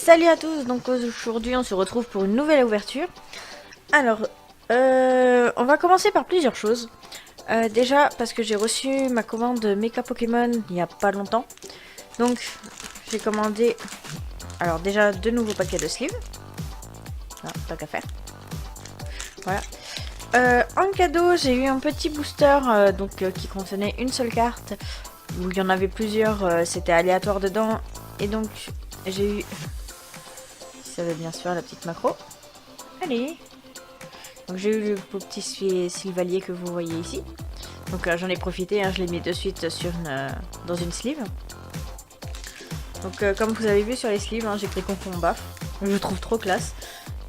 Salut à tous, donc aujourd'hui on se retrouve pour une nouvelle ouverture. Alors, on va commencer par plusieurs choses. Déjà parce que j'ai reçu ma commande Mecha Pokémon il n'y a pas longtemps. Donc j'ai commandé, alors déjà deux nouveaux paquets de sleeves. Ah, pas qu'à faire. Voilà. En cadeau j'ai eu un petit booster qui contenait une seule carte. Où il y en avait plusieurs, c'était aléatoire dedans. Et donc j'ai eu... Ça va bien se faire la petite macro. Allez. Donc j'ai eu le petit Sylvalier que vous voyez ici. Donc j'en ai profité, hein, je l'ai mis de suite sur dans une sleeve. Donc comme vous avez vu sur les sleeves, hein, j'ai pris Confond Baf. Je trouve trop classe.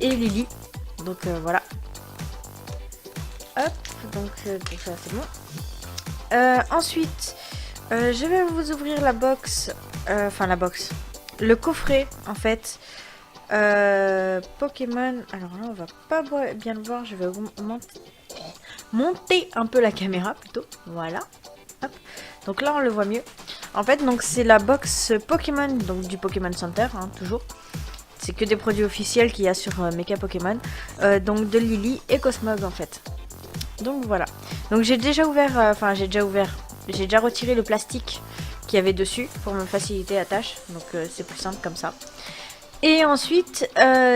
Et Lily. Donc voilà. Hop, donc tout ça c'est bon. Ensuite, je vais vous ouvrir la box. Enfin la box. Le coffret en fait. Pokémon. Alors là, on va pas bien le voir. Je vais monter un peu la caméra plutôt. Voilà. Hop. Donc là, on le voit mieux. En fait, donc c'est la box Pokémon, donc du Pokémon Center, hein, toujours. C'est que des produits officiels qu'il y a sur Mecha Pokémon. Donc de Lily et Cosmog en fait. Donc voilà. Donc j'ai déjà ouvert. J'ai déjà retiré le plastique qu'il y avait dessus pour me faciliter la tâche. Donc c'est plus simple comme ça. Et ensuite,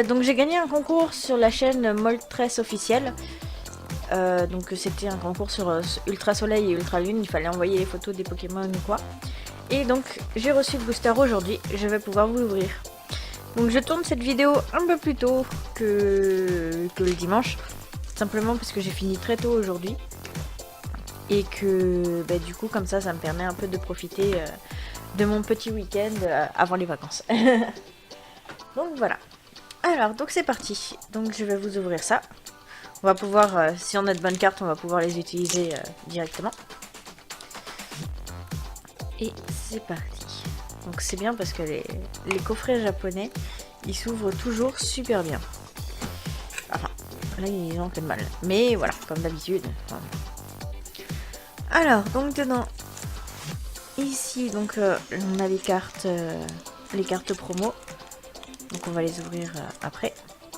donc j'ai gagné un concours sur la chaîne Moltres officielle. Donc c'était un concours sur Ultra Soleil et Ultra Lune. Il fallait envoyer les photos des Pokémon ou quoi. Et donc j'ai reçu le booster aujourd'hui. Je vais pouvoir vous l'ouvrir. Donc je tourne cette vidéo un peu plus tôt que le dimanche. Simplement parce que j'ai fini très tôt aujourd'hui. Et que du coup comme ça me permet un peu de profiter de mon petit week-end avant les vacances. Donc voilà. Alors, donc c'est parti. Donc je vais vous ouvrir ça. On va pouvoir, si on a de bonnes cartes, on va pouvoir les utiliser directement. Et c'est parti. Donc c'est bien parce que les coffrets japonais, ils s'ouvrent toujours super bien. Enfin, là ils ont un peu de mal. Mais voilà, comme d'habitude. Enfin... Alors, donc dedans, ici, donc on a les cartes promo. Donc on va les ouvrir après.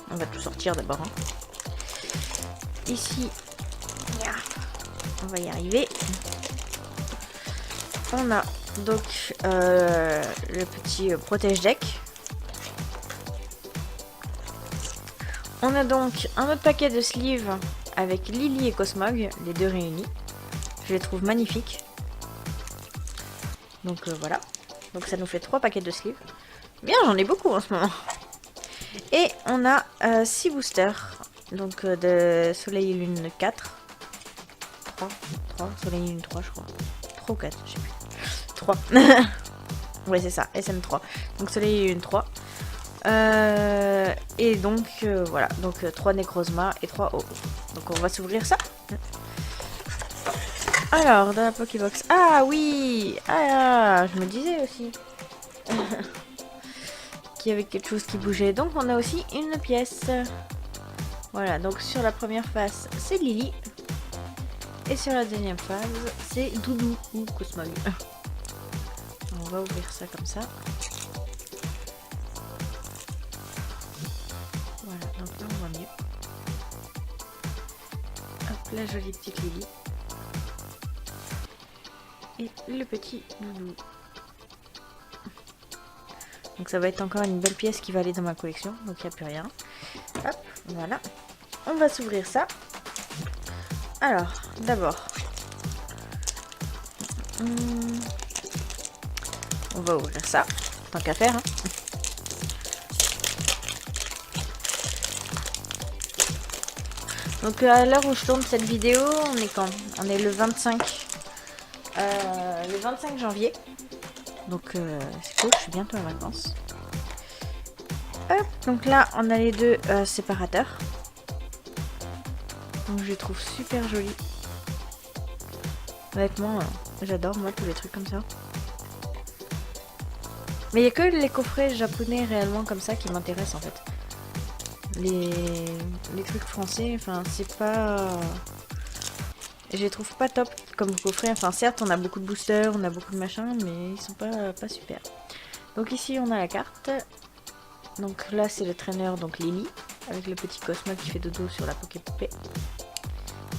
On va tout sortir d'abord. Hein. Ici, on va y arriver. On a donc le petit protège deck. On a donc un autre paquet de sleeves avec Lily et Cosmog, les deux réunis. Je les trouve magnifiques. Donc voilà. Donc ça nous fait 3 paquets de sleeves. Bien, j'en ai beaucoup en ce moment. Et on a 6 boosters. Donc de Soleil et Lune 4. 3, Soleil et Lune 3 je crois. 3 ou 4, je sais plus. 3. Ouais c'est ça, SM3. Donc Soleil et Lune 3. Et donc voilà, donc 3 Necrozma et 3 O. Donc on va s'ouvrir ça. Alors dans la Pokébox. Ah oui. Ah je me disais aussi. Qu'il y avait quelque chose qui bougeait. Donc on a aussi une pièce. Voilà, donc sur la première face, c'est Lily. Et sur la deuxième phase, c'est Doudou ou Cosmog. On va ouvrir ça comme ça. Voilà, donc là on voit mieux. Hop, la jolie petite Lily. Et le petit Doudou. Donc ça va être encore une belle pièce qui va aller dans ma collection. Donc il n'y a plus rien. Hop, voilà. On va s'ouvrir ça. Alors, d'abord, on va ouvrir ça, tant qu'à faire. Hein. Donc à l'heure où je tourne cette vidéo, on est quand? On est le 25 janvier. Donc c'est cool, je suis bientôt en vacances. Hop, donc là on a les deux séparateurs. Donc je les trouve super jolis. Honnêtement, j'adore moi tous les trucs comme ça. Mais il n'y a que les coffrets japonais réellement comme ça qui m'intéressent en fait. Les trucs français, enfin c'est pas... Je les trouve pas top comme coffret. Enfin certes on a beaucoup de boosters, on a beaucoup de machins, mais ils sont pas super. Donc ici on a la carte. Donc là c'est le traîneur, donc Lily, avec le petit Cosmog qui fait dodo sur la Poképoupée.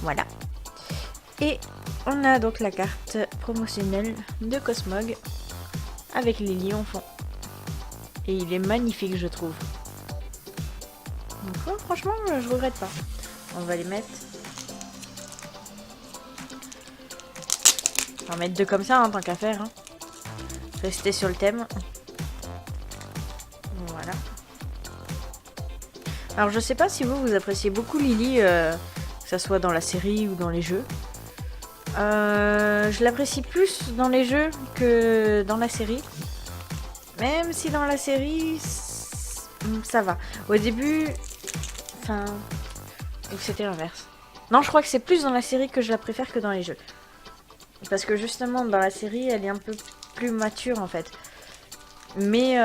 Voilà. Et on a donc la carte promotionnelle de Cosmog avec Lily en fond. Et il est magnifique je trouve. Donc ouais, franchement je regrette pas. On va les mettre. On va en mettre 2 comme ça, hein, tant qu'à faire. Hein. Rester sur le thème. Voilà. Alors je sais pas si vous appréciez beaucoup Lily, que ça soit dans la série ou dans les jeux. Je l'apprécie plus dans les jeux que dans la série. Même si dans la série, ça va. Au début, enfin, c'était l'inverse. Non, je crois que c'est plus dans la série que je la préfère que dans les jeux. Parce que justement, dans la série, elle est un peu plus mature en fait. Mais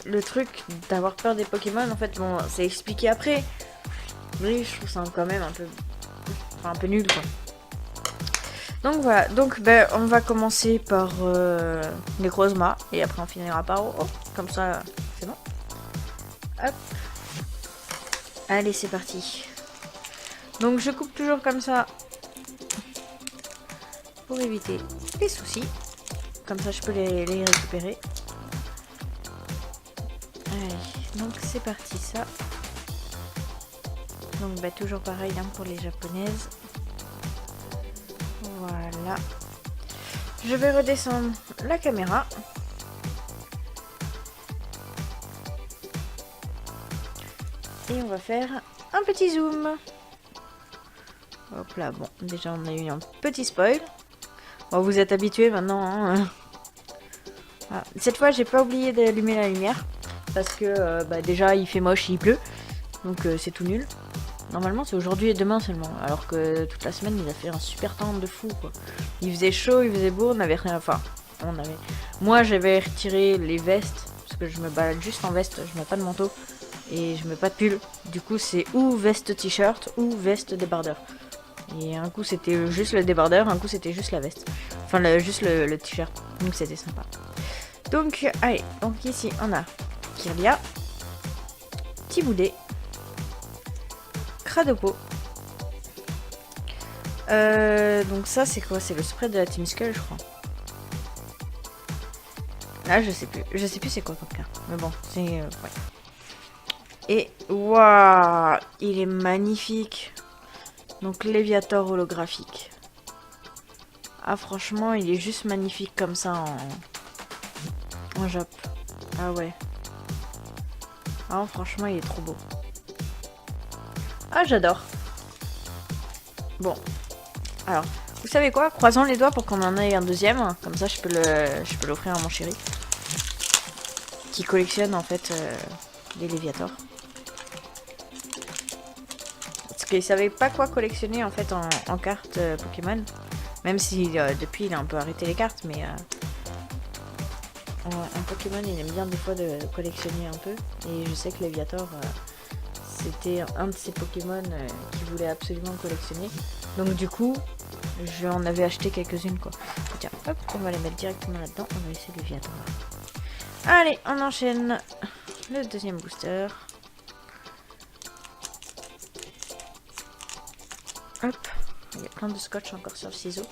le truc d'avoir peur des Pokémon, en fait, bon, c'est expliqué après. Mais je trouve ça quand même un peu, enfin, un peu nul quoi. Donc voilà, donc ben, on va commencer par les Necrozma et après on finira par Oh, comme ça c'est bon. Hop. Allez c'est parti. Donc je coupe toujours comme ça pour éviter les soucis. Comme ça je peux les récupérer. Allez, donc c'est parti ça. Donc bah, toujours pareil hein, pour les japonaises. Voilà. Je vais redescendre la caméra. Et on va faire un petit zoom. Hop là, bon, déjà on a eu un petit spoil. Bon, vous êtes habitués maintenant. Hein. Ah, cette fois, j'ai pas oublié d'allumer la lumière. Parce que bah, déjà, il fait moche, il pleut. Donc c'est tout nul. Normalement, c'est aujourd'hui et demain seulement. Alors que toute la semaine, il a fait un super temps de fou, quoi. Il faisait chaud, il faisait beau, on avait rien. Enfin, on avait. Moi, j'avais retiré les vestes. Parce que je me balade juste en veste, je mets pas de manteau. Et je mets pas de pull. Du coup, c'est ou veste t-shirt ou veste débardeur. Et un coup, c'était juste le débardeur, un coup, c'était juste la veste. Enfin, juste le t-shirt. Donc, c'était sympa. Donc, allez. Donc, ici, on a Kirlia, Tiboudet, Cradopo. Donc ça c'est quoi? C'est le spray de la Team Skull je crois. Là je sais plus. Je sais plus c'est quoi comme carte. Mais bon, c'est... ouais. Et waouh, il est magnifique. Donc Léviator holographique. Ah franchement il est juste magnifique comme ça en Jap. Ah ouais. Ah franchement il est trop beau. Ah j'adore. Bon. Alors, vous savez quoi? Croisons les doigts pour qu'on en ait un deuxième. Comme ça je peux l'offrir à mon chéri. Qui collectionne en fait les Léviators. Parce qu'il savait pas quoi collectionner en fait en cartes Pokémon. Même si depuis il a un peu arrêté les cartes, mais en Pokémon il aime bien des fois de collectionner un peu. Et je sais que Léviator c'était un de ces Pokémon qu'il voulait absolument collectionner. Donc du coup j'en avais acheté quelques-unes quoi. Tiens, hop, on va les mettre directement là-dedans. On va essayer Léviator. Allez, on enchaîne le deuxième booster. Hop, il y a plein de scotch encore sur le ciseau.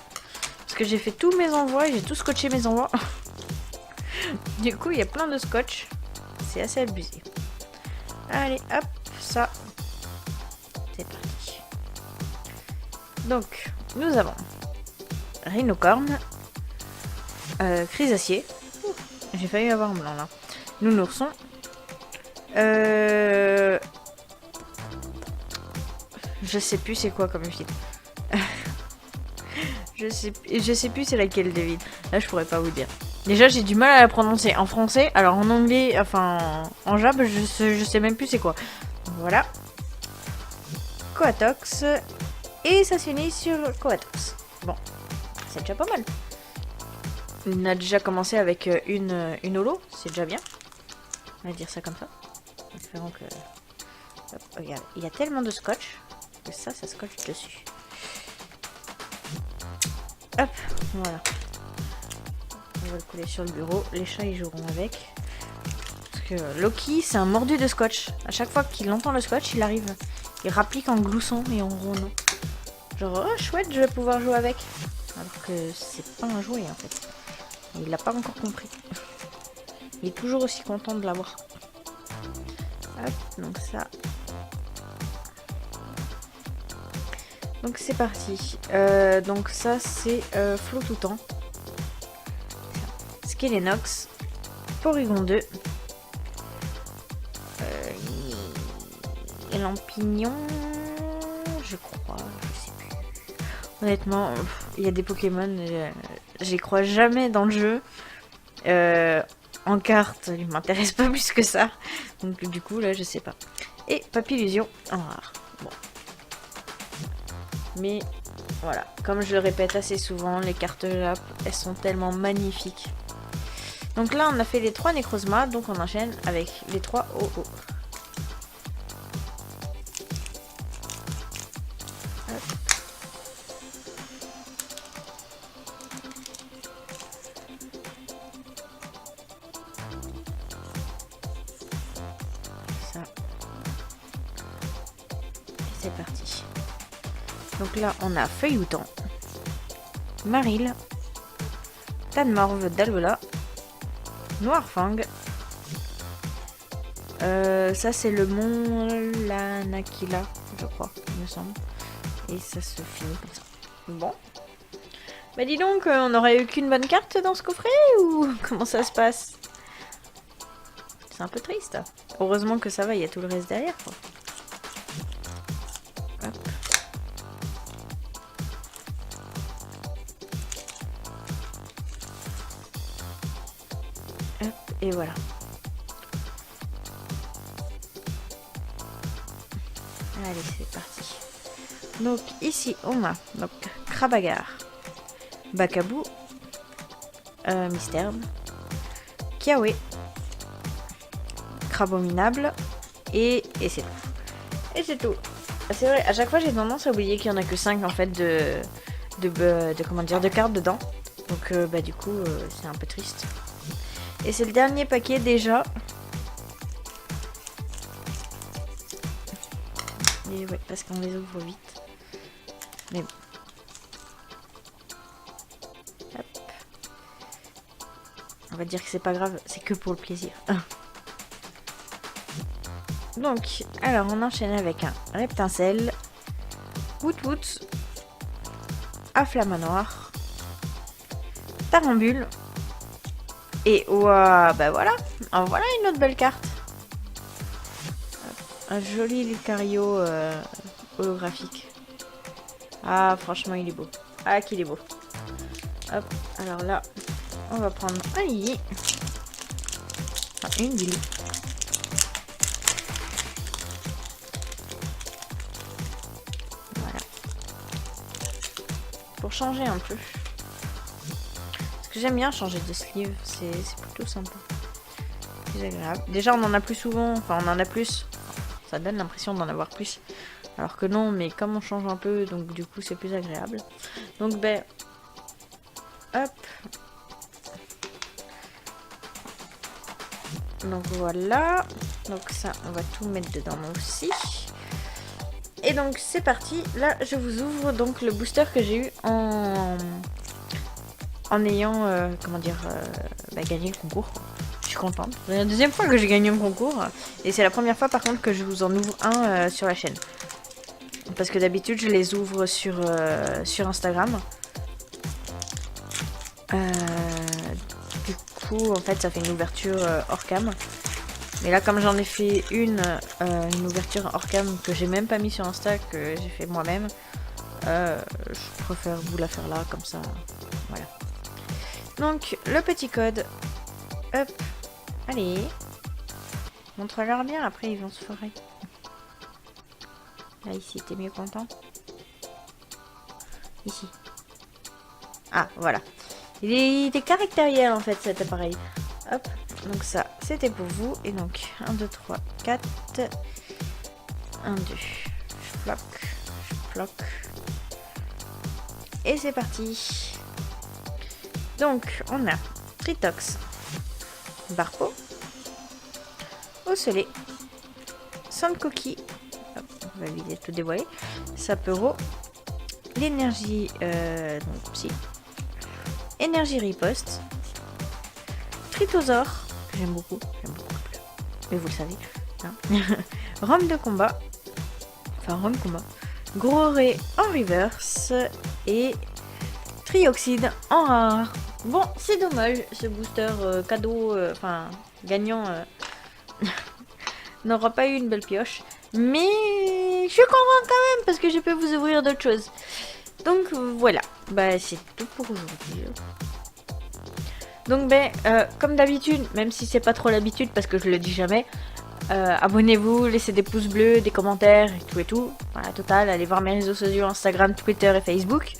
Parce que j'ai fait tous mes envois et j'ai tout scotché mes envois. Du coup, il y a plein de scotch. C'est assez abusé. Allez, hop, ça. C'est parti. Donc, nous avons Rhinocorne, Chrysacier. J'ai failli avoir un blanc là. Nounourson. Je sais plus c'est quoi comme fil. je sais plus c'est laquelle David. Là je pourrais pas vous dire. Déjà j'ai du mal à la prononcer en français. Alors en anglais, enfin en jab, je sais même plus c'est quoi. Voilà. Coatox. Et ça se finit sur Coatox. Bon, c'est déjà pas mal. On a déjà commencé avec une holo, c'est déjà bien. On va dire ça comme ça. Espérons que... Hop, regarde, il y a tellement de scotch que ça scotche dessus. Hop, voilà. On va le coller sur le bureau. Les chats ils joueront avec. Parce Loki, c'est un mordu de scotch. À chaque fois qu'il entend le scotch, il arrive. Il rapplique en gloussant et en rônant. Genre, oh chouette, je vais pouvoir jouer avec. Alors que c'est pas un jouet en fait. Il l'a pas encore compris. Il est toujours aussi content de l'avoir. Hop, donc ça. Donc c'est parti. Donc ça c'est Flot tout temps. Skelenox. Porygon 2. Et Lampignon. Je crois. Je sais plus. Honnêtement, il y a des Pokémon. J'y crois jamais dans le jeu. En carte, il m'intéresse pas plus que ça. Donc du coup là je sais pas. Et Papillusion en rare. Bon. Mais voilà, comme je le répète assez souvent, les cartes Jap, elles sont tellement magnifiques. Donc là on a fait les 3 Necrozma, donc on enchaîne avec les 3 OO. Ça. Et c'est parti. Donc là, on a Feuillouton, Maril, Tanmorve d'Alola, Noirfang. Ça, c'est le mont Lanakila, je crois, il me semble. Et ça se finit comme ça. Bon. Bah dis donc, on n'aurait eu qu'une bonne carte dans ce coffret ou comment ça se passe? C'est un peu triste. Heureusement que ça va, il y a tout le reste derrière, quoi. Hop. Hop, et voilà. Allez, c'est parti. Donc ici, on a donc Krabagar, Bakabou, Mysterne, Kiawe, Crabominable, et c'est tout. Et c'est tout. C'est vrai, à chaque fois j'ai tendance à oublier qu'il y en a que 5 en fait de cartes dedans. Donc bah du coup c'est un peu triste. Et c'est le dernier paquet déjà. Et ouais, parce qu'on les ouvre vite. Mais bon. Hop. On va dire que c'est pas grave, c'est que pour le plaisir. Donc, alors on enchaîne avec un Reptincelle, Woot, Afflamanoir, Tarambule, et ouah, bah voilà, en voilà une autre belle carte. Un joli Lucario holographique. Ah, franchement, il est beau. Ah, qu'il est beau. Hop, alors là, on va prendre un Lily. Enfin, une Lily. Voilà. Pour changer un peu. Parce que j'aime bien changer de sleeve. C'est plutôt sympa. C'est agréable. Déjà, on en a plus souvent. Enfin, on en a plus. Ça donne l'impression d'en avoir plus. Alors que non, mais comme on change un peu, donc du coup, c'est plus agréable. Donc, ben... Hop. Donc voilà. Donc ça, on va tout mettre dedans aussi. Et donc c'est parti. Là, je vous ouvre donc le booster que j'ai eu en ayant, gagné le concours. Je suis contente. C'est la deuxième fois que j'ai gagné un concours. Et c'est la première fois par contre que je vous en ouvre un sur la chaîne. Parce que d'habitude, je les ouvre sur Instagram. Du coup, en fait, ça fait une ouverture hors cam. Mais là, comme j'en ai fait une ouverture hors cam que j'ai même pas mis sur Insta, que j'ai fait moi-même, je préfère vous la faire là, comme ça. Voilà. Donc, le petit code. Hop. Allez. Montre-leur bien, après ils vont se foirer. Là, ici, t'es mieux content? Ici. Ah, voilà. Il est caractériel en fait cet appareil. Hop, donc ça c'était pour vous. Et donc 1, 2, 3, 4. 1, 2. Je bloque. Et c'est parti. Donc on a Tritox, Barpo, osselet, sang de coquille, hop, on va éviter de tout dévoiler, sapero, l'énergie donc psy, énergie riposte, tritosaure, que j'aime beaucoup, mais vous le savez, hein. Rhum de combat, enfin rhum combat, gros ré en reverse et trioxyde en rare. Bon, c'est dommage, ce booster cadeau, enfin gagnant n'aura pas eu une belle pioche, mais je suis content quand même parce que je peux vous ouvrir d'autres choses. Donc voilà, bah c'est tout pour aujourd'hui. Donc comme d'habitude, même si c'est pas trop l'habitude parce que je le dis jamais, abonnez-vous, laissez des pouces bleus, des commentaires et tout. Voilà, total, allez voir mes réseaux sociaux, Instagram, Twitter et Facebook.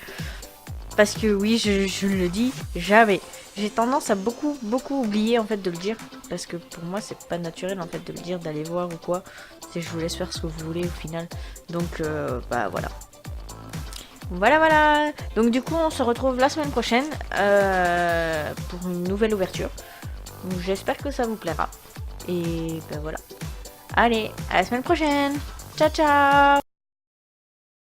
Parce que oui, je le dis jamais. J'ai tendance à beaucoup oublier en fait de le dire. Parce que pour moi, c'est pas naturel en fait de le dire, d'aller voir ou quoi. C'est je vous laisse faire ce que vous voulez au final. Donc bah voilà. Voilà. Donc du coup, on se retrouve la semaine prochaine pour une nouvelle ouverture. Donc j'espère que ça vous plaira. Et ben voilà. Allez, à la semaine prochaine. Ciao.